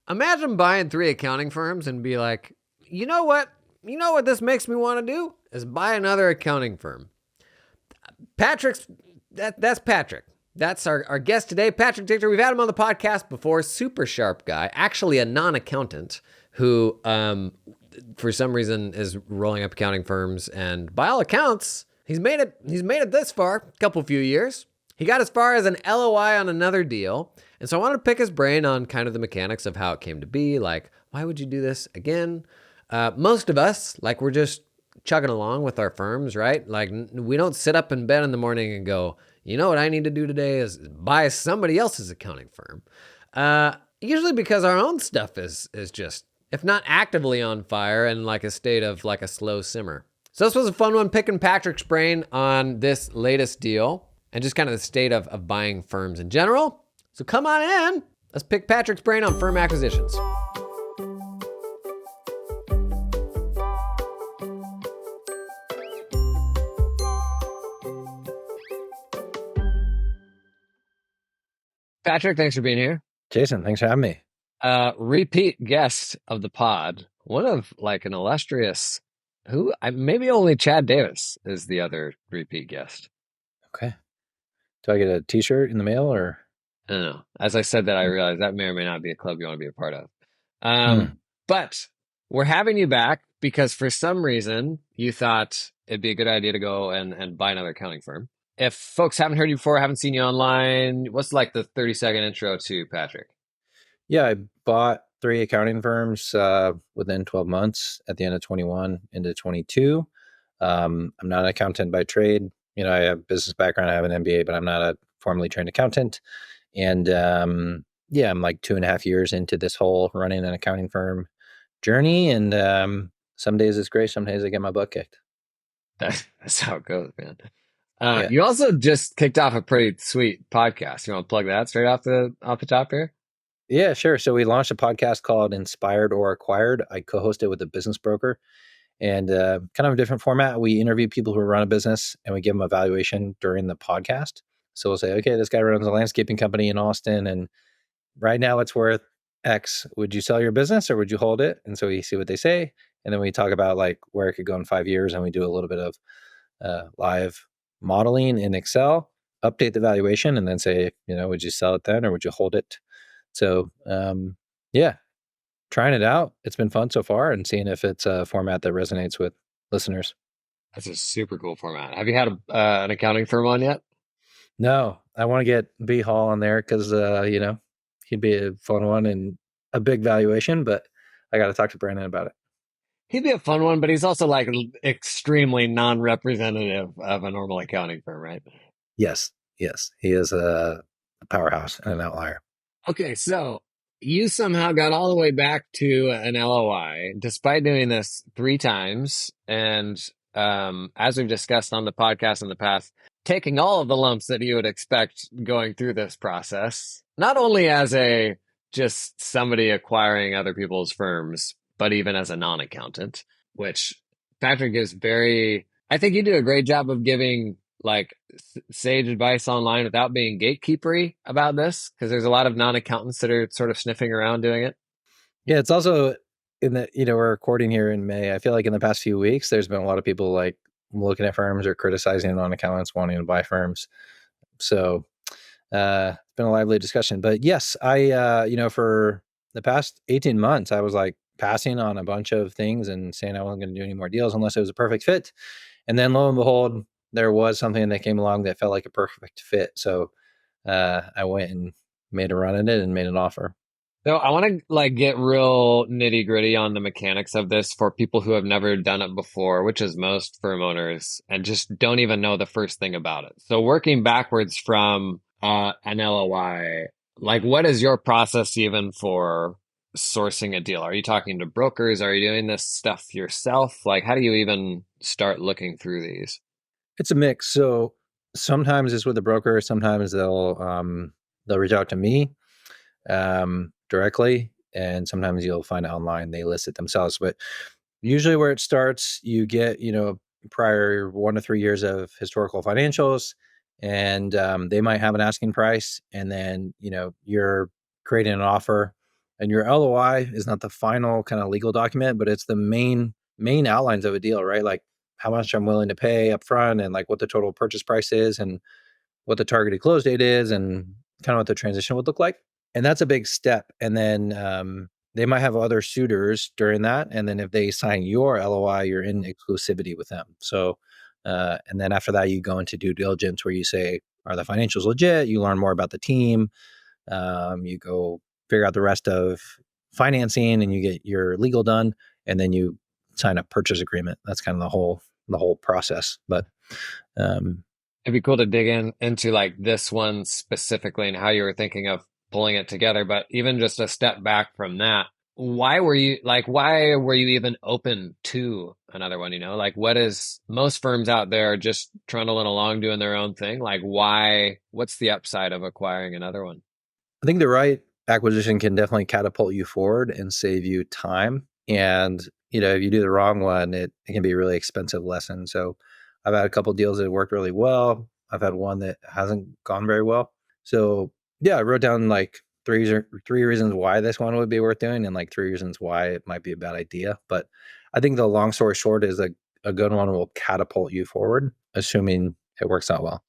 Imagine buying 3 accounting firms and be like, you know what? You know what this makes me want to do? Is buy another accounting firm. That's Patrick. That's our guest today, Patrick Dichter. We've had him on the podcast before. Super sharp guy, actually a non-accountant who, for some reason, is rolling up accounting firms. And by all accounts, he's made it this far. A couple few years. He got as far as an LOI on another deal. And so I wanted to pick his brain on kind of the mechanics of how it came to be. Like, why would you do this again? Most of us, like, we're just chugging along with our firms, right? Like, we don't sit up in bed in the morning and go, you know what I need to do today is buy somebody else's accounting firm. Usually because our own stuff is just, if not actively on fire, in like a state of like a slow simmer. So this was a fun one, picking Patrick's brain on this latest deal and just kind of the state of buying firms in general. So come on in. Let's pick Patrick's brain on firm acquisitions. Patrick, thanks for being here. Jason, thanks for having me. Repeat guest of the pod. One of like an illustrious, maybe only Chad Davis is the other repeat guest. Okay. Do I get a t-shirt in the mail or? I don't know. As I said that, I realized that may or may not be a club you want to be a part of. But we're having you back because for some reason you thought it'd be a good idea to go and buy another accounting firm. If folks haven't heard you before, haven't seen you online, what's like the 30-second intro to Patrick? Yeah, I bought 3 accounting firms within 12 months at the end of 21 into 22. I'm not an accountant by trade. You know, I have a business background. I have an MBA, but I'm not a formally trained accountant. And I'm like 2.5 years into this whole running an accounting firm journey. And some days it's great. Some days I get my butt kicked. That's how it goes, man. You also just kicked off a pretty sweet podcast. You want to plug that straight off the top here? Yeah, sure. So we launched a podcast called Inspired or Acquired. I co-host it with a business broker, and kind of a different format. We interview people who run a business and we give them a valuation during the podcast. So we'll say, okay, this guy runs a landscaping company in Austin, and right now it's worth X. Would you sell your business or would you hold it? And so we see what they say. And then we talk about like where it could go in 5 years, and we do a little bit of live modeling in Excel, update the valuation, and then say, would you sell it then or would you hold it? So, trying it out. It's been fun so far, and seeing if it's a format that resonates with listeners. That's a super cool format. Have you had an accounting firm on yet? No, I want to get B Hall on there because, he'd be a fun one and a big valuation, but I got to talk to Brandon about it. He'd be a fun one, but he's also like extremely non-representative of a normal accounting firm, right? Yes. He is a powerhouse and an outlier. Okay, so you somehow got all the way back to an LOI despite doing this 3 times. And as we've discussed on the podcast in the past, taking all of the lumps that you would expect going through this process, not only as just somebody acquiring other people's firms, but even as a non-accountant, which Patrick is I think you do a great job of giving like sage advice online without being gatekeepery about this, because there's a lot of non-accountants that are sort of sniffing around doing it. Yeah, it's also in the, we're recording here in May. I feel like in the past few weeks, there's been a lot of people like looking at firms or criticizing non-accountants wanting to buy firms. So it's been a lively discussion. But yes, I, for the past 18 months, I was like passing on a bunch of things and saying I wasn't going to do any more deals unless it was a perfect fit. And then lo and behold, there was something that came along that felt like a perfect fit. So I went and made a run at it and made an offer. So I want to like get real nitty gritty on the mechanics of this for people who have never done it before, which is most firm owners, and just don't even know the first thing about it. So working backwards from an LOI, like what is your process even for sourcing a deal? Are you talking to brokers? Are you doing this stuff yourself? Like, how do you even start looking through these? It's a mix. So sometimes it's with a broker. Sometimes they'll reach out to me directly, and sometimes you'll find it online. They list it themselves. But usually where it starts, you get prior 1 to 3 years of historical financials, and they might have an asking price, and then you're creating an offer And your LOI is not the final kind of legal document, but it's the main outlines of a deal, right? Like how much I'm willing to pay up front and like what the total purchase price is and what the targeted close date is and kind of what the transition would look like. And that's a big step. And then they might have other suitors during that. And then if they sign your LOI, you're in exclusivity with them. So, and then after that, you go into due diligence where you say, are the financials legit? You learn more about the team. You go figure out the rest of financing and you get your legal done. And then you sign a purchase agreement. That's kind of the whole process. But um, It'd be cool to dig into like this one specifically and how you were thinking of pulling it together. But even just a step back from that, why were you even open to another one? Like what is most firms out there just trundling along doing their own thing? Like what's the upside of acquiring another one? I think the right acquisition can definitely catapult you forward and save you time. And, if you do the wrong one, it can be a really expensive lesson. So I've had a couple deals that have worked really well. I've had one that hasn't gone very well. So yeah, I wrote down like three reasons why this one would be worth doing and like 3 reasons why it might be a bad idea. But I think the long story short is a good one will catapult you forward, assuming it works out well.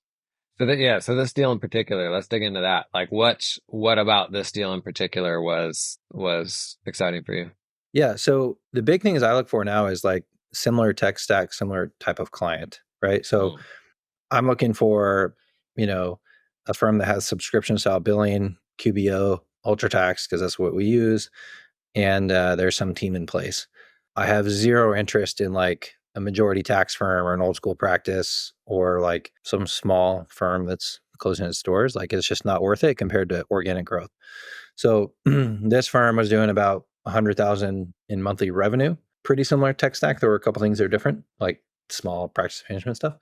So this deal in particular, let's dig into that. Like what about this deal in particular was exciting for you? Yeah. So the big things I look for now is like similar tech stack, similar type of client, right? So Mm. I'm looking for, you know, a firm that has subscription style billing, QBO, UltraTax, because that's what we use. And there's some team in place. I have zero interest in like a majority tax firm or an old school practice or like some small firm that's closing its doors. Like it's just not worth it compared to organic growth. So this firm was doing about 100,000 in monthly revenue. Pretty similar tech stack. There were a couple things that are different, like small practice management stuff.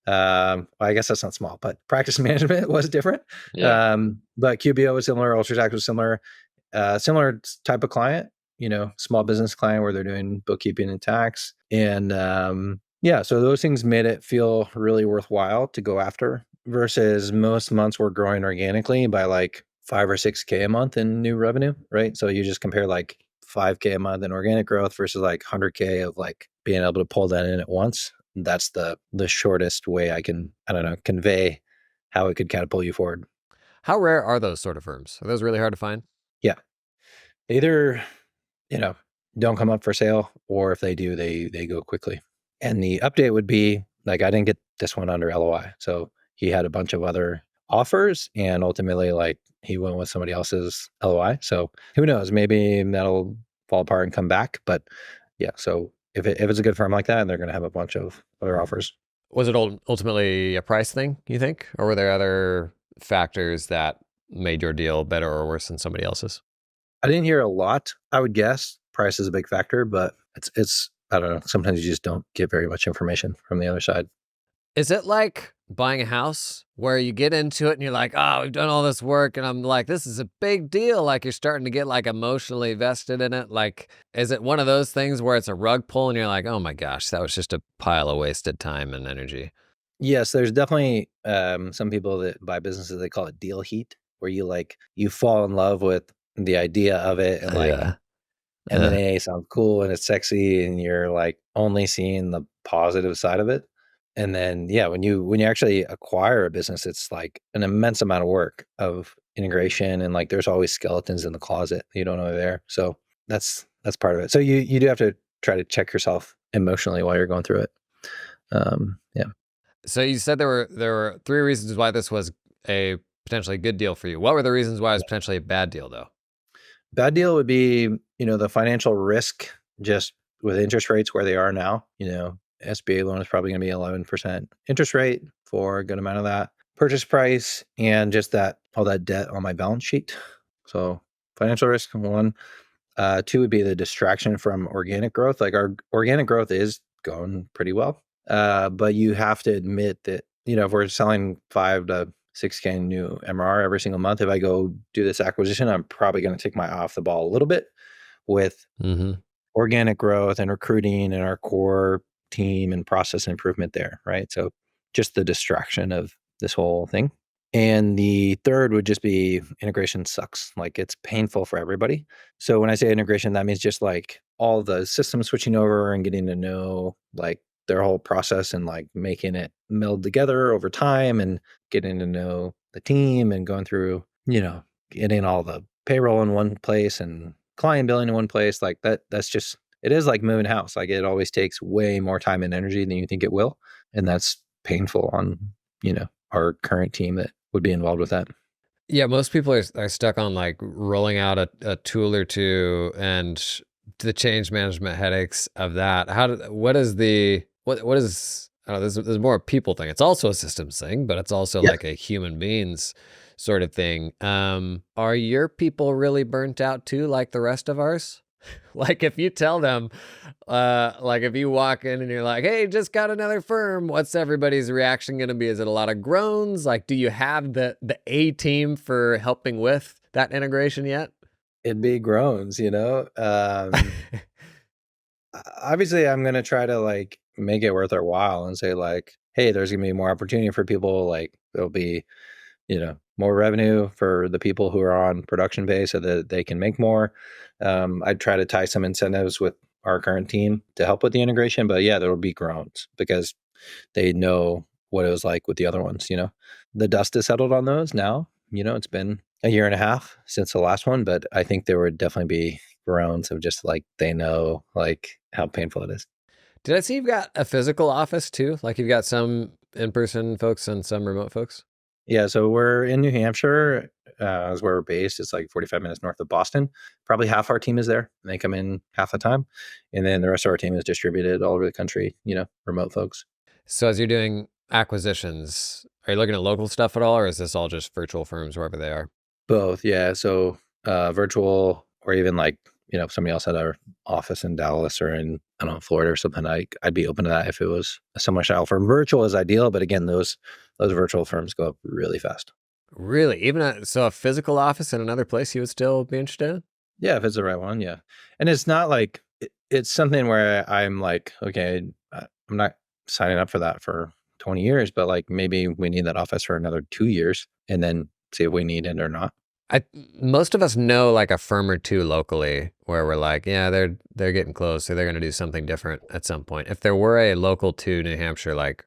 I guess that's not small, but practice management was different. Yeah. But QBO was similar, UltraTax was similar. Similar type of client, small business client where they're doing bookkeeping and tax. And yeah, so those things made it feel really worthwhile to go after versus most months we're growing organically by like 5 or 6K a month in new revenue, right? So you just compare like 5K a month in organic growth versus like 100K of like being able to pull that in at once. That's the shortest way I can, I don't know, convey how it could catapult you forward. How rare are those sort of firms? Are those really hard to find? Yeah. Either, you know, don't come up for sale, or if they do, they go quickly. And the update would be like I didn't get this one under LOI. So he had a bunch of other offers and ultimately like he went with somebody else's LOI. So who knows? Maybe that'll fall apart and come back. But yeah, so if it's a good firm like that, they're gonna have a bunch of other offers. Was it ultimately a price thing, you think? Or were there other factors that made your deal better or worse than somebody else's? I didn't hear a lot. I would guess price is a big factor, but it's I don't know. Sometimes you just don't get very much information from the other side. Is it like buying a house where you get into it and you're like, oh, we've done all this work and I'm like, this is a big deal. Like you're starting to get like emotionally vested in it. Like, is it one of those things where it's a rug pull and you're like, oh my gosh, that was just a pile of wasted time and energy? Yes, there's definitely some people that buy businesses, they call it deal heat, where you fall in love with the idea of it and like Yeah. Uh, M&A sounds cool and it's sexy and you're like only seeing the positive side of it. And then yeah, when you actually acquire a business, it's like an immense amount of work of integration and like there's always skeletons in the closet you don't know are there. So that's part of it. So you do have to try to check yourself emotionally while you're going through it. Yeah. so you said there were three reasons why this was a potentially good deal for you. What were the reasons why it was potentially a bad deal though? Bad deal would be, the financial risk just with interest rates where they are now. SBA loan is probably going to be 11% interest rate for a good amount of that purchase price and just that all that debt on my balance sheet. So financial risk one. Two would be the distraction from organic growth. Like our organic growth is going pretty well. But you have to admit that, if we're selling 5 to 6K new MRR every single month, if I go do this acquisition, I'm probably going to take my eye off the ball a little bit with Mm-hmm. organic growth and recruiting and our core team and process improvement there. Right. So just the distraction of this whole thing. And the third would just be integration sucks. Like it's painful for everybody. So when I say integration, that means just like all the systems switching over and getting to know like their whole process and like making it meld together over time and getting to know the team and going through, getting all the payroll in one place and client billing in one place. Like that's just, it is like moving house. Like it always takes way more time and energy than you think it will. And that's painful on, our current team that would be involved with that. Yeah, most people are stuck on like rolling out a tool or two and the change management headaches of that. What is I don't know, there's more a people thing. It's also a systems thing, but it's also Yeah. like a human beings sort of thing. Are your people really burnt out too, like the rest of ours? Like if you tell them, like if you walk in and you're like, hey, just got another firm, what's everybody's reaction going to be? Is it a lot of groans? Like, do you have the A team for helping with that integration yet? It'd be groans. Obviously, I'm going to try to like make it worth their while and say like, hey, there's going to be more opportunity for people. Like there'll be, more revenue for the people who are on production pay so that they can make more. I'd try to tie some incentives with our current team to help with the integration. But yeah, there will be groans because they know what it was like with the other ones. The dust has settled on those now. It's been a year and a half since the last one, but I think there would definitely be groans of just like they know like how painful it is. Did I see you've got a physical office too? Like you've got some in-person folks and some remote folks? Yeah, so we're in New Hampshire, is where we're based. It's like 45 minutes north of Boston. Probably half our team is there. And they come in half the time. And then the rest of our team is distributed all over the country, remote folks. So as you're doing acquisitions, are you looking at local stuff at all, or is this all just virtual firms wherever they are? Both, yeah. So virtual or even like, if somebody else had our office in Dallas or in, I don't know, Florida or something, I'd be open to that if it was a similar style firm. Virtual is ideal, but again, those virtual firms go up really fast. Really? So a physical office in another place you would still be interested in? Yeah, if it's the right one, yeah. And it's not like it's something where I'm like, okay, I'm not signing up for that for 20 years, but like maybe we need that office for another 2 years and then see if we need it or not. Most of us know like a firm or two locally where we're like, yeah, they're getting close, so they're going to do something different at some point. If there were a local to New Hampshire, like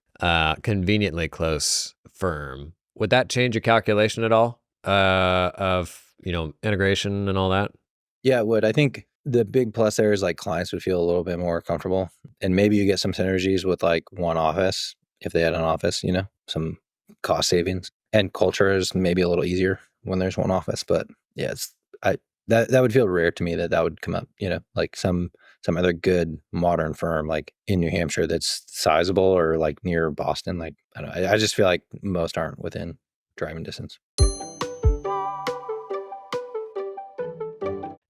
conveniently close firm, would that change your calculation at all of integration and all that? Yeah, it would. I think the big plus there is like clients would feel a little bit more comfortable and maybe you get some synergies with like one office if they had an office, some cost savings and culture is maybe a little easier when there's one office. But yeah, that would feel rare to me that would come up, like some other good modern firm like in New Hampshire that's sizable or like near Boston. Like I don't know, I just feel like most aren't within driving distance.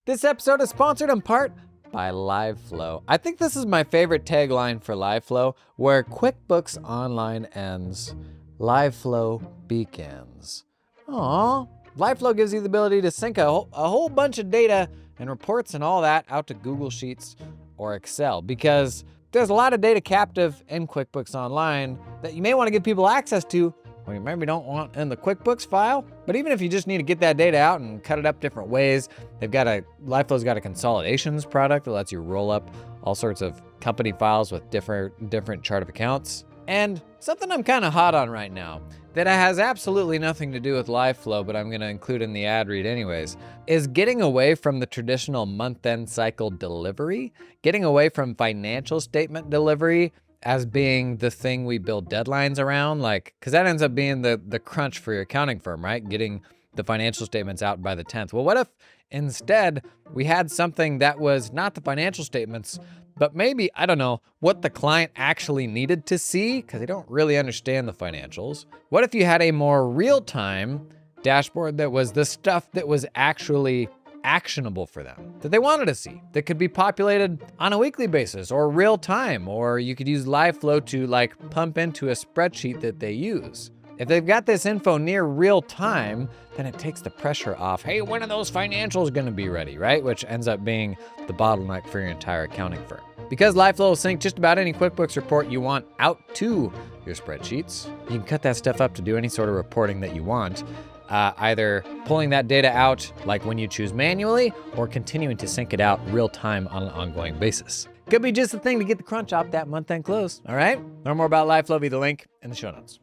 This episode is sponsored in part by LiveFlow. I think this is my favorite tagline for LiveFlow: where QuickBooks Online ends, LiveFlow begins. Aww. LiveFlow gives you the ability to sync a whole bunch of data and reports and all that out to Google Sheets or Excel, because there's a lot of data captive in QuickBooks Online that you may want to give people access to, or you maybe don't want in the QuickBooks file. But even if you just need to get that data out and cut it up different ways, LiveFlow's got a consolidations product that lets you roll up all sorts of company files with different chart of accounts. And something I'm kind of hot on right now that has absolutely nothing to do with LiveFlow, but I'm going to include in the ad read anyways, is getting away from the traditional month-end cycle delivery, getting away from financial statement delivery as being the thing we build deadlines around, like, because that ends up being the crunch for your accounting firm, right? Getting the financial statements out by the 10th. Well, what if instead we had something that was not the financial statements, but maybe, I don't know, what the client actually needed to see, because they don't really understand the financials? What if you had a more real-time dashboard that was the stuff that was actually actionable for them, that they wanted to see, that could be populated on a weekly basis or real time, or you could use LiveFlow to like pump into a spreadsheet that they use? If they've got this info near real time, then it takes the pressure off. Hey, when are those financials going to be ready, right? Which ends up being the bottleneck for your entire accounting firm. Because LifeFlow will sync just about any QuickBooks report you want out to your spreadsheets. You can cut that stuff up to do any sort of reporting that you want, either pulling that data out like when you choose manually or continuing to sync it out real time on an ongoing basis. Could be just the thing to get the crunch off that month-end close, all right? Learn more about LifeFlow via the link in the show notes.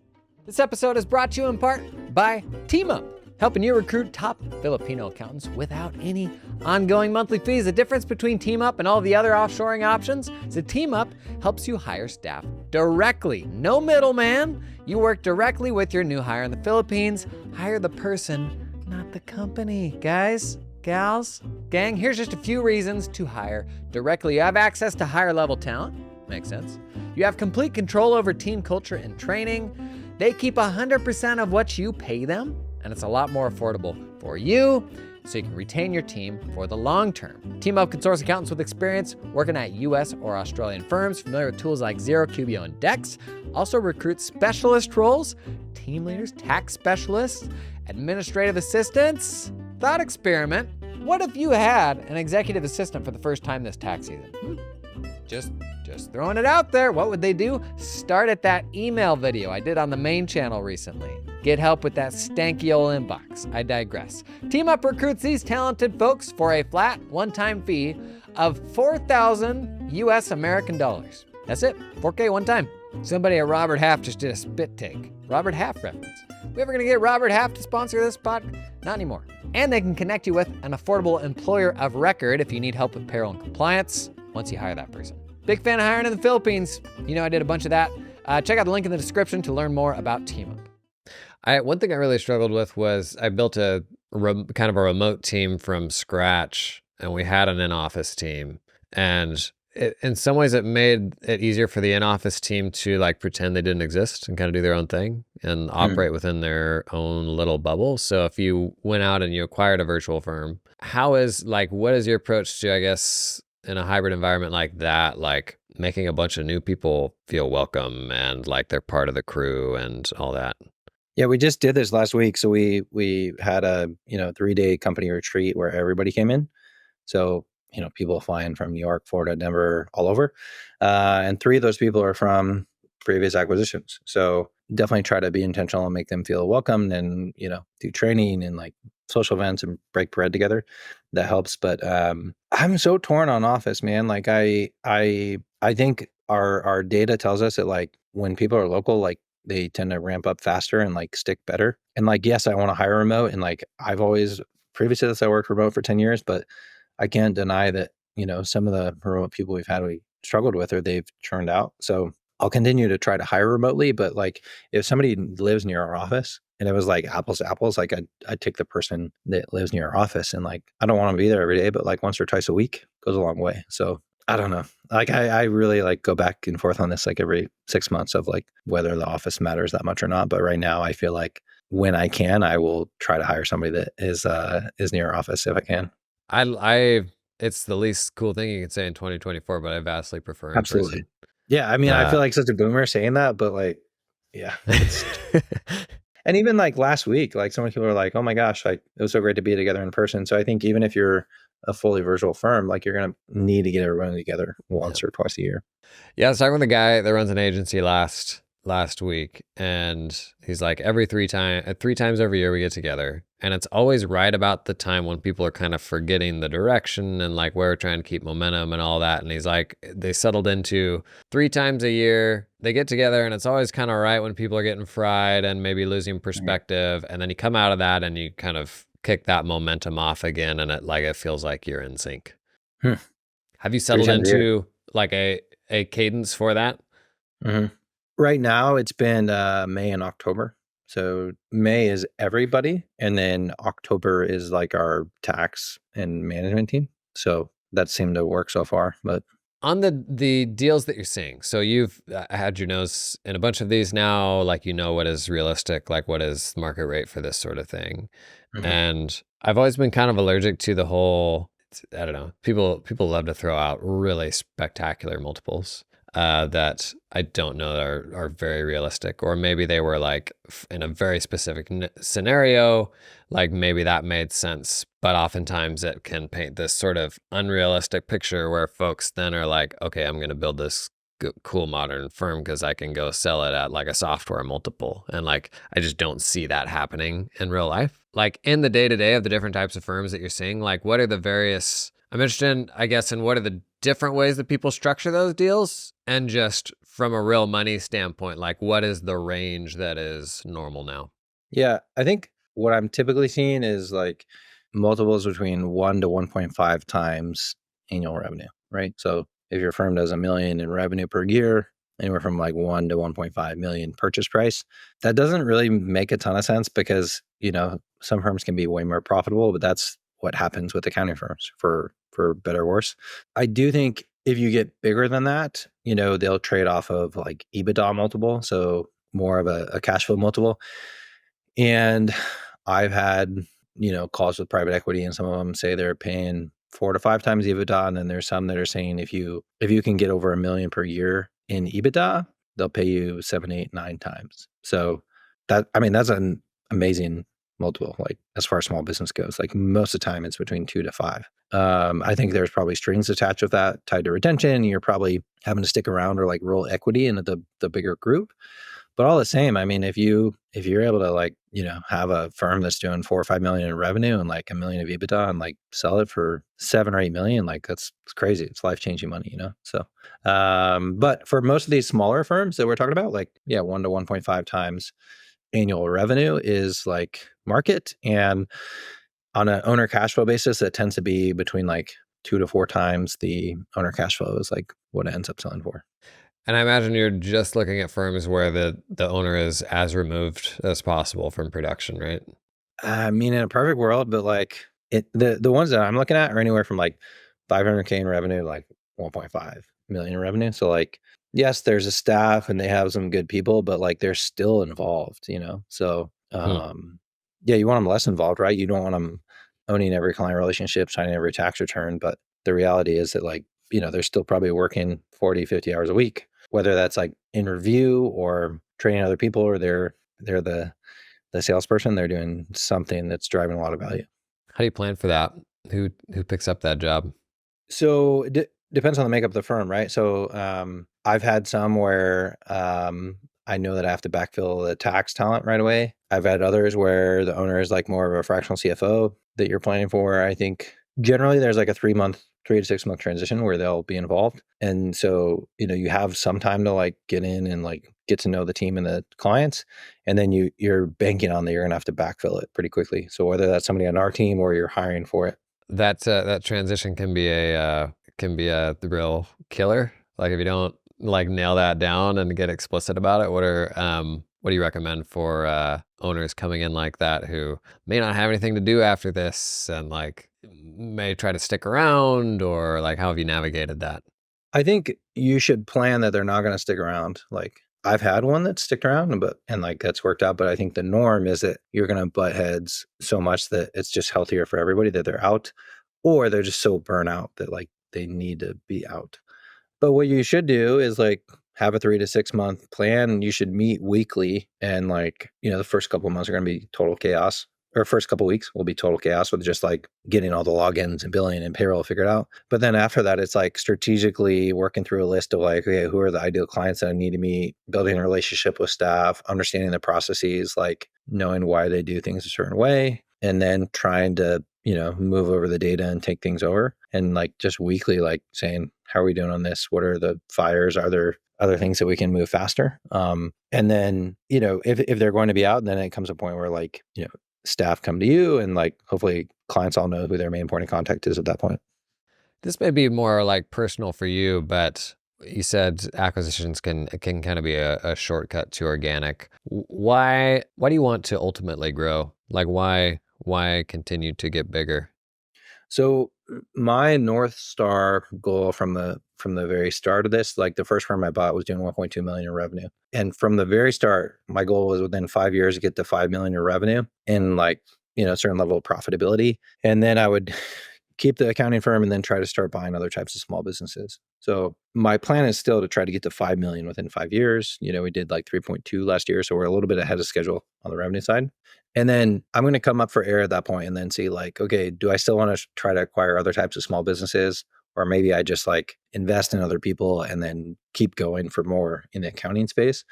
This episode is brought to you in part by TeamUp, helping you recruit top Filipino accountants without any ongoing monthly fees. The difference between TeamUp and all the other offshoring options is that TeamUp helps you hire staff directly. No middleman. You work directly with your new hire in the Philippines. Hire the person, not the company. Guys, gals, gang, here's just a few reasons to hire directly. You have access to higher level talent. Makes sense. You have complete control over team culture and training. They keep 100% of what you pay them, and it's a lot more affordable for you, so you can retain your team for the long term. TeamUp can source accountants with experience working at US or Australian firms, familiar with tools like Xero, QBO, and Dex. Also recruit specialist roles, team leaders, tax specialists, administrative assistants. Thought experiment. What if you had an executive assistant for the first time this tax season? Just throwing it out there. What would they do? Start at that email video I did on the main channel recently. Get help with that stanky old inbox. I digress. TeamUp recruits these talented folks for a flat one-time fee of 4,000 US American dollars. That's it, 4K one time. Somebody at Robert Half just did a spit take. Robert Half reference. We ever gonna get Robert Half to sponsor this pod? Not anymore. And they can connect you with an affordable employer of record if you need help with payroll and compliance once you hire that person. Big fan of hiring in the Philippines. You know I did a bunch of that. Check out the link in the description to learn more about TeamUp. One thing I really struggled with was I built a kind of a remote team from scratch, and we had an in-office team. And in some ways, it made it easier for the in-office team to like pretend they didn't exist and kind of do their own thing and operate within their own little bubble. So if you went out and you acquired a virtual firm, what is your approach to, I guess, in a hybrid environment like that, like making a bunch of new people feel welcome and like they're part of the crew and all that? Yeah, we just did this last week. So we had a 3-day company retreat where everybody came in. So people flying from New York, Florida, Denver, all over, and 3 of those people are from previous acquisitions. So definitely try to be intentional and make them feel welcomed, and do training and like social events and break bread together. That helps. But I'm so torn on office, man. Like I think our data tells us that like when people are local, like they tend to ramp up faster and like stick better. And like, yes, I want to hire remote. And like, I've always, previous to this, I worked remote for 10 years, but I can't deny that, some of the remote people we've had, we struggled with, or they've churned out. So I'll continue to try to hire remotely. But like, if somebody lives near our office and it was like apples to apples, like I'd take the person that lives near our office, and like, I don't want to be there every day, but like once or twice a week goes a long way. So I don't know. Like I really like go back and forth on this like every 6 months of like whether the office matters that much or not. But right now I feel like when I can, I will try to hire somebody that is near our office if I can. It's the least cool thing you can say in 2024, but I vastly prefer in Absolutely. person. Yeah. I mean, I feel like such a boomer saying that, but like, yeah. And even like last week, like so many people were like, oh my gosh, like it was so great to be together in person. So I think even if you're a fully virtual firm, like you're going to need to get everyone together once or twice a year. Yeah, I was talking with a guy that runs an agency last week, and he's like, three times every year we get together, and it's always right about the time when people are kind of forgetting the direction and like we're trying to keep momentum and all that. And he's like, they settled into 3 times a year they get together, and it's always kind of right when people are getting fried and maybe losing perspective, and then you come out of that and you kind of kick that momentum off again, and it feels like you're in sync. Have you settled into like a cadence for that? Right now it's been May and October. So May is everybody, and then October is like our tax and management team. So that seemed to work so far. But on the deals that you're seeing, so you've had your nose in a bunch of these now, like what is realistic, like what is market rate for this sort of thing. And I've always been kind of allergic to the whole, I don't know, people love to throw out really spectacular multiples. that I don't know are very realistic. Or maybe they were like in a very specific scenario, like maybe that made sense. But oftentimes it can paint this sort of unrealistic picture where folks then are like, okay, I'm going to build this cool modern firm because I can go sell it at like a software multiple. And like, I just don't see that happening in real life. Like in the day to day of the different types of firms that you're seeing, like what are the various, I'm interested in, I guess, in what are the different ways that people structure those deals, and just from a real money standpoint, like what is the range that is normal now? Yeah, I think what I'm typically seeing is like multiples between 1 to 1.5 times annual revenue, right? So if your firm does a million in revenue per year, anywhere from like 1 to 1.5 million purchase price, that doesn't really make a ton of sense because, some firms can be way more profitable, but that's what happens with accounting firms for better or worse. I do think if you get bigger than that, they'll trade off of like EBITDA multiple, so more of a cash flow multiple. And I've had, calls with private equity, and some of them say they're paying 4 to 5 times EBITDA. And then there's some that are saying if you can get over 1 million per year in EBITDA, they'll pay you 7, 8, 9 times. So that's an amazing multiple, like as far as small business goes. Like most of the time it's between 2 to 5. I think there's probably strings attached with that tied to retention. You're probably having to stick around or like roll equity into the bigger group. But all the same, I mean, if you're able to like, have a firm that's doing 4 or 5 million in revenue and like 1 million of EBITDA and like sell it for 7 or 8 million, like it's crazy. It's life-changing money. So but for most of these smaller firms that we're talking about, like 1 to 1.5 times annual revenue is like market. And on an owner cash flow basis, that tends to be between like 2 to 4 times the owner cash flow is like what it ends up selling for. And I imagine you're just looking at firms where the owner is as removed as possible from production, right? I mean, in a perfect world, but like the ones that I'm looking at are anywhere from like 500K in revenue, to like 1.5 million in revenue. So like, yes, there's a staff and they have some good people, but like they're still involved. So Hmm. yeah, you want them less involved, right? You don't want them owning every client relationship, signing every tax return. But the reality is that like, they're still probably working 40, 50 hours a week, whether that's like in review or training other people, or they're the salesperson, they're doing something that's driving a lot of value. How do you plan for that? Who picks up that job? So it depends on the makeup of the firm, right? So I've had some where I know that I have to backfill the tax talent right away. I've had others where the owner is like more of a fractional CFO that you're planning for. I think generally there's like a 3 to 6 month transition where they'll be involved. And so, you have some time to like get in and like get to know the team and the clients. And then you're banking on that you're gonna have to backfill it pretty quickly. So whether that's somebody on our team or you're hiring for it. That transition can be a real killer. Like if you don't like nail that down and get explicit about it, what do you recommend for owners coming in like that who may not have anything to do after this and like may try to stick around, or like how have you navigated that? I think you should plan that they're not going to stick around. Like I've had one that sticked around, and like that's worked out. But I think the norm is that you're going to butt heads so much that it's just healthier for everybody that they're out, or they're just so burnt out that like they need to be out. But what you should do is like have a 3 to 6 month plan. You should meet weekly, and like, the first couple of months are going to be total chaos. Or first couple of weeks will be total chaos with just like getting all the logins and billing and payroll figured out. But then after that, it's like strategically working through a list of like, okay, who are the ideal clients that I need to meet, building a relationship with staff, understanding the processes, like knowing why they do things a certain way, and then trying to, move over the data and take things over. And like just weekly, like saying, how are we doing on this? What are the fires? Are there other things that we can move faster? And then, if they're going to be out, then it comes a point where like, staff come to you, and like hopefully clients all know who their main point of contact is at that point. This may be more like personal for you, but you said acquisitions can kind of be a shortcut to organic. Why do you want to ultimately grow? Like why continue to get bigger? So my North Star goal from the very start of this, like the first firm I bought was doing 1.2 million in revenue. And from the very start, my goal was within 5 years to get to 5 million in revenue and like, a certain level of profitability. And then I would keep the accounting firm and then try to start buying other types of small businesses. So my plan is still to try to get to 5 million within 5 years. We did like 3.2 last year. So we're a little bit ahead of schedule on the revenue side. And then I'm going to come up for air at that point and then see like, okay, do I still want to try to acquire other types of small businesses? Or maybe I just like invest in other people and then keep going for more in the accounting space.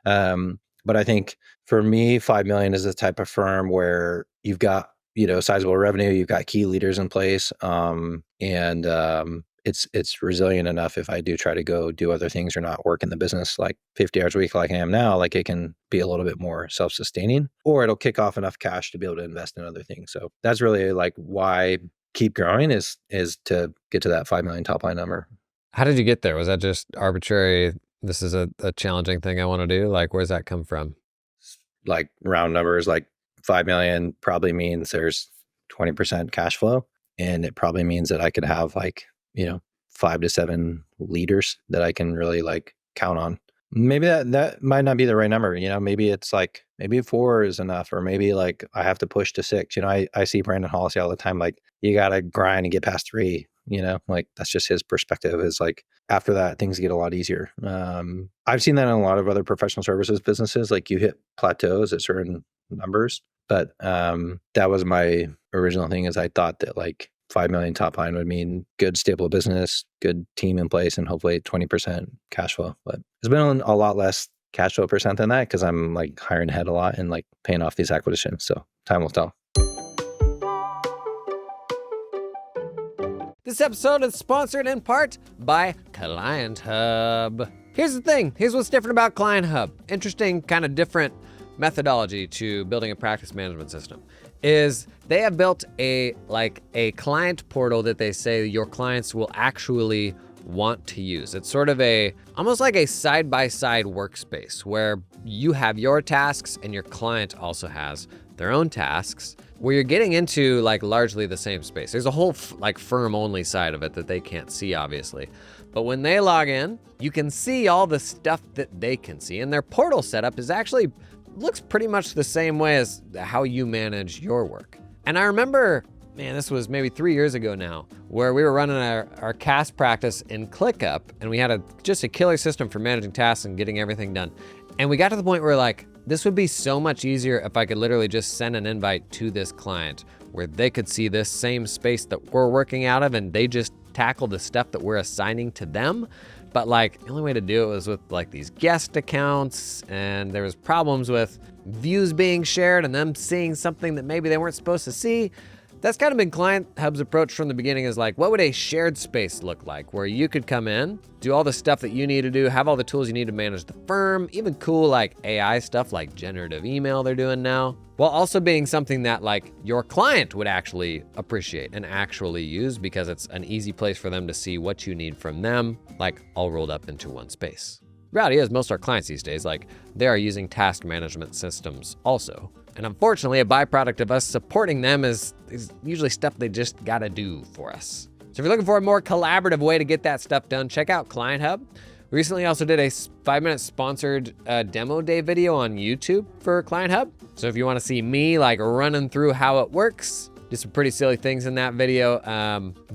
But I think for me, 5 million is the type of firm where you've got, sizable revenue, you've got key leaders in place, and it's resilient enough if I do try to go do other things or not work in the business like 50 hours a week like I am now, like it can be a little bit more self-sustaining, or it'll kick off enough cash to be able to invest in other things. So that's really like why keep growing is to get to that 5 million top line number. How did you get there? Was that just arbitrary? This is a challenging thing I want to do. Like, where's that come from? Like round numbers, like 5 million probably means there's 20% cash flow. And it probably means that I could have like, 5 to 7 leaders that I can really like count on. Maybe that might not be the right number. Maybe it's like, maybe 4 is enough, or maybe like I have to push to 6. I see Brandon Hollisey all the time, like you got to grind and get past 3, like that's just his perspective is like, after that, things get a lot easier. I've seen that in a lot of other professional services businesses, like you hit plateaus at certain numbers. But that was my original thing is I thought that like 5 million top line would mean good, stable business, good team in place, and hopefully 20% cash flow. But it's been a lot less cash flow percent than that because I'm like hiring ahead a lot and like paying off these acquisitions. So time will tell. This episode is sponsored in part by Client Hub. Here's the thing. Here's what's different about Client Hub. Interesting, kind of different methodology to building a practice management system is they have built a client portal that they say your clients will actually want to use. It's sort of almost like a side-by-side workspace where you have your tasks and your client also has their own tasks, where you're getting into like largely the same space. There's a whole like firm only side of it that they can't see, obviously. But when they log in, you can see all the stuff that they can see. And their portal setup looks pretty much the same way as how you manage your work. And I remember, man, this was maybe 3 years ago now, where we were running our CAS practice in ClickUp, and we had just a killer system for managing tasks and getting everything done. And we got to the point where like, this would be so much easier if I could literally just send an invite to this client where they could see this same space that we're working out of and they just tackle the stuff that we're assigning to them. But like the only way to do it was with like these guest accounts, and there was problems with views being shared and them seeing something that maybe they weren't supposed to see. That's kind of been Client Hub's approach from the beginning is like, what would a shared space look like where you could come in, do all the stuff that you need to do, have all the tools you need to manage the firm, even cool like AI stuff like generative email they're doing now, while also being something that like your client would actually appreciate and actually use because it's an easy place for them to see what you need from them, like all rolled up into one space. The reality is most of our clients these days, like they are using task management systems also. And unfortunately, a byproduct of us supporting them is usually stuff they just gotta do for us. So if you're looking for a more collaborative way to get that stuff done, check out Client Hub. We recently also did a 5-minute sponsored demo day video on YouTube for Client Hub. So if you wanna see me like running through how it works, did some pretty silly things in that video,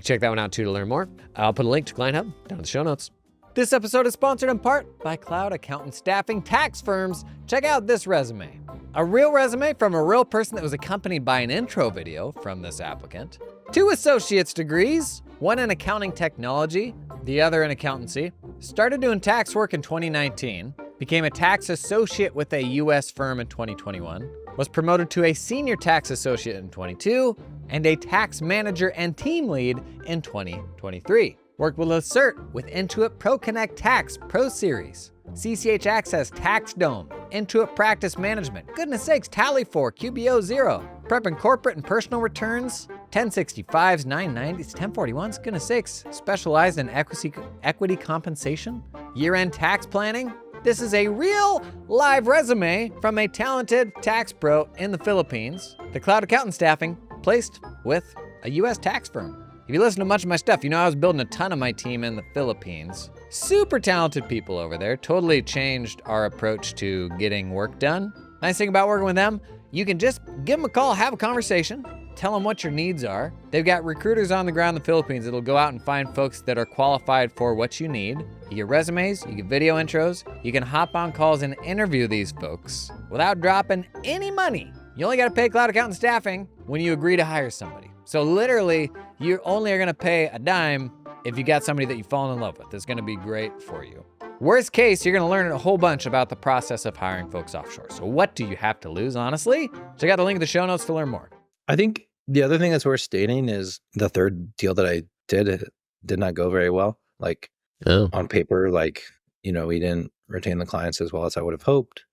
check that one out too to learn more. I'll put a link to Client Hub down in the show notes. This episode is sponsored in part by Cloud Accountant Staffing Tax Firms. Check out this resume. A real resume from a real person that was accompanied by an intro video from this applicant. 2 associate's degrees, one in accounting technology, the other in accountancy. Started doing tax work in 2019, became a tax associate with a US firm in 2021, was promoted to a senior tax associate in 22, and a tax manager and team lead in 2023. Worked with Assert with Intuit ProConnect Tax Pro Series, CCH Access Tax Dome, Intuit Practice Management, goodness sakes, Tally4, QBO Zero, prepping corporate and personal returns, 1065s, 990s, 1041s, goodness sakes, specialized in equity compensation, year-end tax planning. This is a real live resume from a talented tax pro in the Philippines. The Cloud Accountant Staffing placed with a US tax firm. If you listen to much of my stuff, you know I was building a ton of my team in the Philippines. Super talented people over there, totally changed our approach to getting work done. Nice thing about working with them, you can just give them a call, have a conversation. tell them what your needs are. They've got recruiters on the ground in the Philippines that'll go out and find folks that are qualified for what you need. You get resumes, you get video intros, you can hop on calls and interview these folks without dropping any money. You only got to pay Cloud Accountant Staffing when you agree to hire somebody. So literally, you only are going to pay a dime if you got somebody that you fall in love with. That's going to be great for you. Worst case, you're going to learn a whole bunch about the process of hiring folks offshore. So what do you have to lose, honestly? Check out the link in the show notes to learn more. I think the other thing that's worth stating is the third deal that I did, it did not go very well. Like on paper, like, we didn't retain the clients as well as I would have hoped.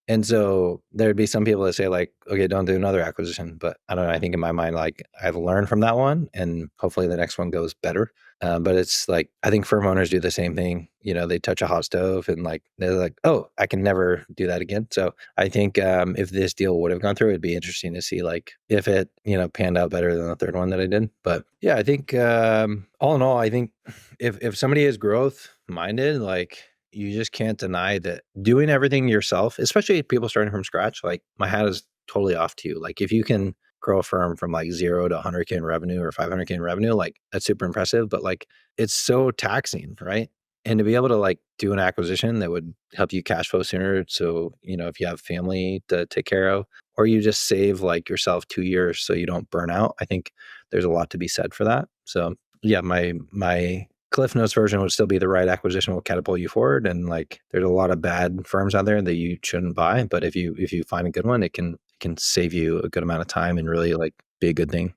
And so there'd be some people that say like, okay, don't do another acquisition. But I don't know. I think in my mind, like I've learned from that one and hopefully the next one goes better. But it's like, I think firm owners do the same thing. They touch a hot stove and like, they're like, oh, I can never do that again. So I think if this deal would have gone through, it'd be interesting to see like if it, panned out better than the third one that I did. But yeah, I think all in all, I think if somebody is growth minded, like, you just can't deny that doing everything yourself, especially people starting from scratch, like my hat is totally off to you. Like if you can grow a firm from like 0 to 100K in revenue or 500K in revenue, like that's super impressive, but like it's so taxing, right? And to be able to like do an acquisition that would help you cash flow sooner. So, if you have family to take care of, or you just save like yourself 2 years so you don't burn out, I think there's a lot to be said for that. So yeah, my Cliff Notes version would still be the right acquisition will catapult you forward. And like, there's a lot of bad firms out there that you shouldn't buy. But if you find a good one, it can save you a good amount of time and really like be a good thing.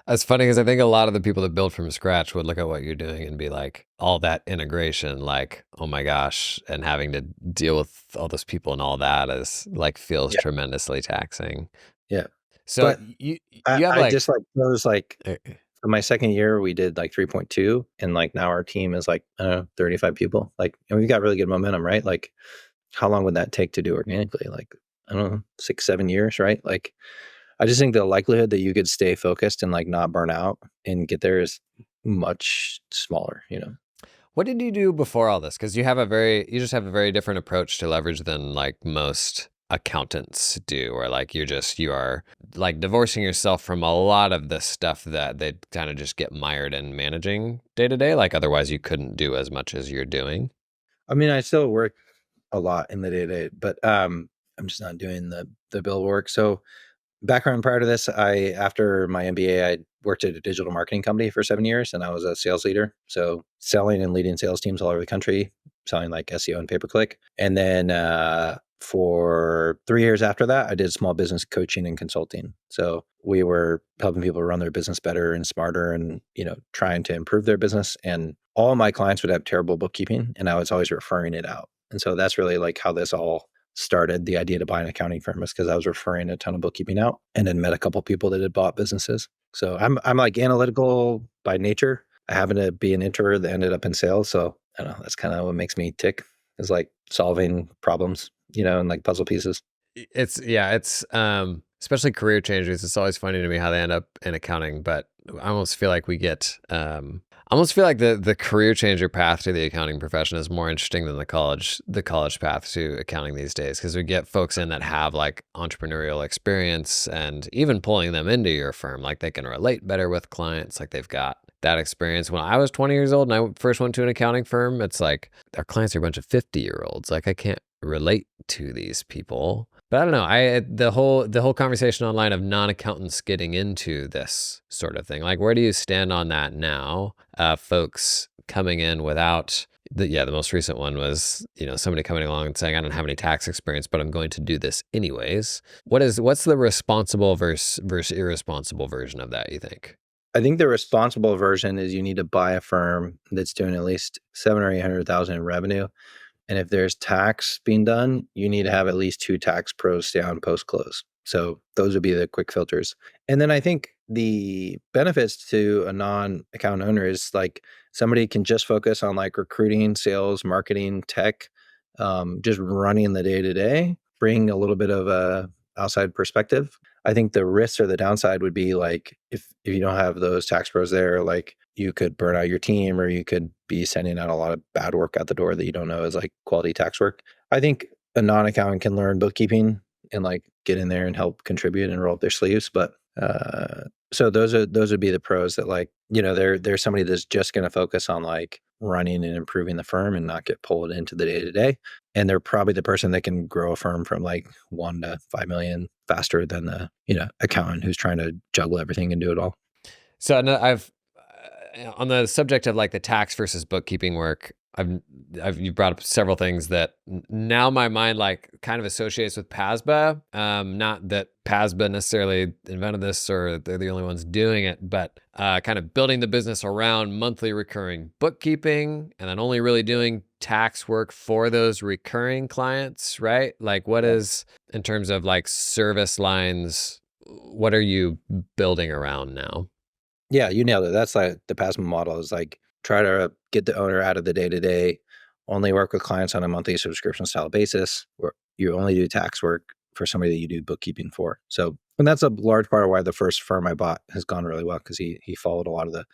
That's funny because I think a lot of the people that build from scratch would look at what you're doing and be like, all that integration, like, oh my gosh, and having to deal with all those people and all that is like feels tremendously taxing. Yeah. So but you have like just like those like. For my second year, we did like 3.2, and like now our team is like 35 people. Like, and we've got really good momentum, right? Like, how long would that take to do organically? Like, I don't know, 6-7 years, right? Like, I just think the likelihood that you could stay focused and like not burn out and get there is much smaller. What did you do before all this? Because you just have a very different approach to leverage than like most accountants do, or like you are like divorcing yourself from a lot of the stuff that they kind of just get mired in managing day to day. Like otherwise you couldn't do as much as you're doing. I mean, I still work a lot in the day to day, but I'm just not doing the bill work. So background prior to this, after my MBA, I worked at a digital marketing company for 7 years, and I was a sales leader. So selling and leading sales teams all over the country, selling like SEO and pay-per-click. And then for 3 years after that, I did small business coaching and consulting. So we were helping people run their business better and smarter and, trying to improve their business. And all my clients would have terrible bookkeeping, and I was always referring it out. And so that's really like how this all started. The idea to buy an accounting firm was because I was referring a ton of bookkeeping out, and then met a couple people that had bought businesses. So I'm like analytical by nature. I happen to be an introvert that ended up in sales. So I don't know, that's kind of what makes me tick, is like solving problems, and like puzzle pieces. It's especially career changers. It's always funny to me how they end up in accounting, but I almost feel like the career changer path to the accounting profession is more interesting than the college path to accounting these days, because we get folks in that have like entrepreneurial experience, and even pulling them into your firm, like they can relate better with clients, like they've got that experience. When I was 20 years old and I first went to an accounting firm, it's like our clients are a bunch of 50-year-olds. Like I can't relate to these people. But I don't know. The whole conversation online of non-accountants getting into this sort of thing. Like, where do you stand on that now? Folks coming in without the most recent one was, somebody coming along and saying, I don't have any tax experience, but I'm going to do this anyways. What's the responsible versus irresponsible version of that, you think? I think the responsible version is you need to buy a firm that's doing at least 700 or 800,000 in revenue. And if there's tax being done, you need to have at least 2 tax pros stay on post-close. So those would be the quick filters. And then I think the benefits to a non-account owner is like somebody can just focus on like recruiting, sales, marketing, tech, just running the day-to-day, bring a little bit of a outside perspective. I think the risks or the downside would be like if you don't have those tax pros there, like you could burn out your team, or you could be sending out a lot of bad work out the door that you don't know is like quality tax work. I think a non-accountant can learn bookkeeping and like get in there and help contribute and roll up their sleeves. But so those would be the pros that like, there's somebody that's just going to focus on like running and improving the firm and not get pulled into the day to day. And they're probably the person that can grow a firm from like 1 to 5 million faster than the, accountant who's trying to juggle everything and do it all. So I've on the subject of like the tax versus bookkeeping work, you brought up several things that now my mind like kind of associates with PASBA. Not that PASBA necessarily invented this or they're the only ones doing it, but kind of building the business around monthly recurring bookkeeping and then only really doing tax work for those recurring clients, right? Like what is, in terms of like service lines, what are you building around now? Yeah, you nailed it. That's like the PASMA model is like try to get the owner out of the day to day, only work with clients on a monthly subscription style basis, where you only do tax work for somebody that you do bookkeeping for. So, and that's a large part of why the first firm I bought has gone really well because he followed a lot of the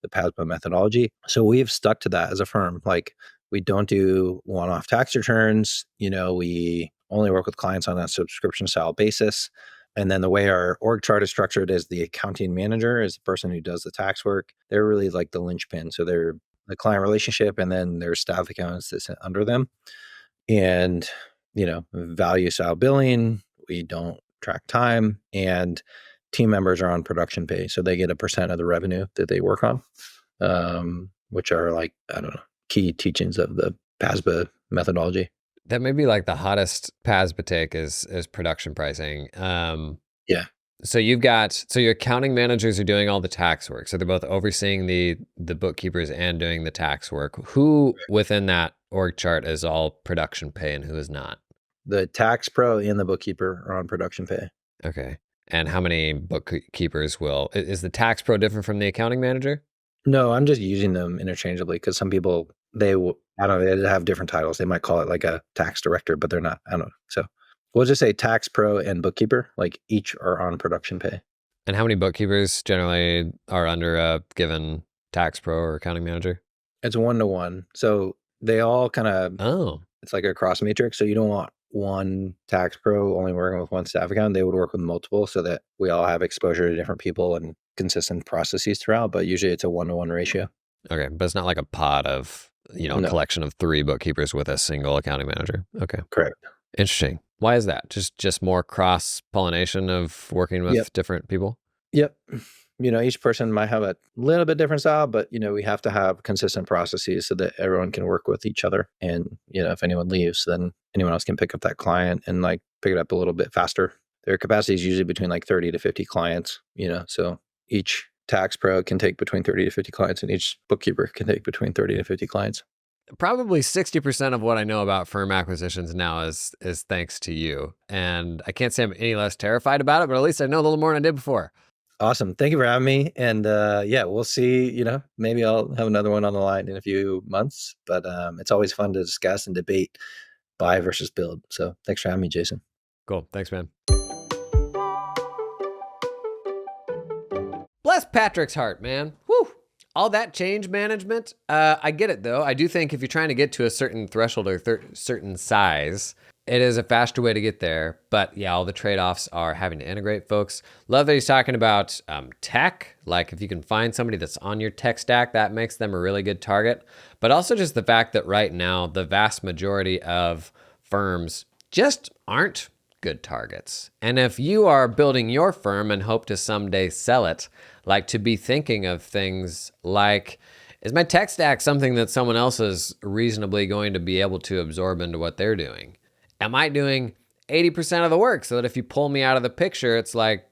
PASMA methodology. So we've stuck to that as a firm. Like we don't do one-off tax returns. We only work with clients on a subscription style basis. And then the way our org chart is structured is the accounting manager is the person who does the tax work. They're really like the linchpin. So they're the client relationship, and then there's staff accountants that sit under them. And, value style billing, we don't track time, and team members are on production pay. So they get a percent of the revenue that they work on, which are like, I don't know, key teachings of the PASBA methodology. That may be like the hottest PASBA take is production pricing. Yeah. So your accounting managers are doing all the tax work. So they're both overseeing the bookkeepers and doing the tax work. Who within that org chart is all production pay and who is not? The tax pro and the bookkeeper are on production pay. Okay. And how many bookkeepers is the tax pro different from the accounting manager? No, I'm just using them interchangeably because some people, they have different titles. They might call it like a tax director, but they're not. I don't know. So we'll just say tax pro and bookkeeper, like each are on production pay. And how many bookkeepers generally are under a given tax pro or accounting manager? It's 1-to-1. So they all kind of, it's like a cross matrix. So you don't want one tax pro only working with one staff accountant. They would work with multiple so that we all have exposure to different people and consistent processes throughout. But usually it's a 1-to-1 ratio. Okay. But it's not like a pod of, No. collection of 3 bookkeepers with a single accounting manager. Okay. Correct. Interesting. Why is that? Just more cross-pollination of working with different people? Yep. Each person might have a little bit different style, but, we have to have consistent processes so that everyone can work with each other. And, if anyone leaves, then anyone else can pick up that client and like pick it up a little bit faster. Their capacity is usually between like 30 to 50 clients, so each tax pro can take between 30 to 50 clients and each bookkeeper can take between 30 to 50 clients. Probably 60% of what I know about firm acquisitions now is thanks to you. And I can't say I'm any less terrified about it, but at least I know a little more than I did before. Awesome. Thank you for having me. And we'll see, maybe I'll have another one on the line in a few months, but it's always fun to discuss and debate buy versus build. So thanks for having me, Jason. Cool. Thanks, man. Bless Patrick's heart, man. Whew. All that change management. I get it, though. I do think if you're trying to get to a certain threshold or certain size, it is a faster way to get there. But yeah, all the trade-offs are having to integrate folks. Love that he's talking about tech. Like if you can find somebody that's on your tech stack, that makes them a really good target. But also just the fact that right now, the vast majority of firms just aren't good targets. And if you are building your firm and hope to someday sell it, like to be thinking of things like, is my tech stack something that someone else is reasonably going to be able to absorb into what they're doing? Am I doing 80% of the work so that if you pull me out of the picture, it's like,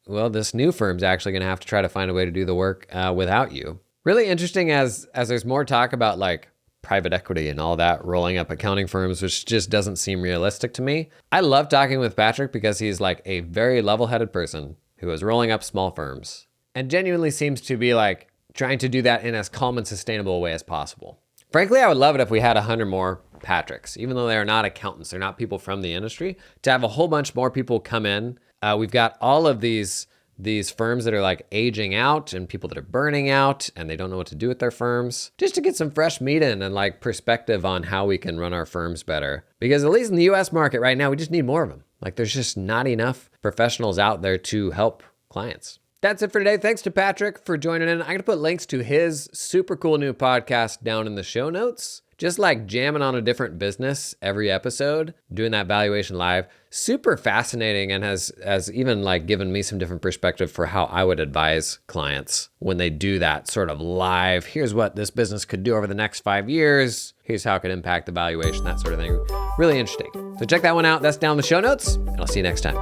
well, this new firm's actually going to have to try to find a way to do the work without you. Really interesting as there's more talk about like private equity and all that rolling up accounting firms, which just doesn't seem realistic to me. I love talking with Patrick because he's like a very level-headed person who is rolling up small firms and genuinely seems to be like trying to do that in as calm and sustainable a way as possible. Frankly, I would love it if we had 100 more Patricks, even though they are not accountants, they're not people from the industry, to have a whole bunch more people come in. We've got all of these these firms that are like aging out and people that are burning out and they don't know what to do with their firms, just to get some fresh meat in and like perspective on how we can run our firms better. Because at least in the US market right now, we just need more of them. Like there's just not enough professionals out there to help clients. That's it for today. Thanks to Patrick for joining in. I'm going to put links to his super cool new podcast down in the show notes. Just like jamming on a different business every episode, doing that valuation live, super fascinating, and has even like given me some different perspective for how I would advise clients when they do that sort of live. Here's what this business could do over the next 5 years. Here's how it could impact the valuation, that sort of thing. Really interesting. So check that one out. That's down in the show notes, and I'll see you next time.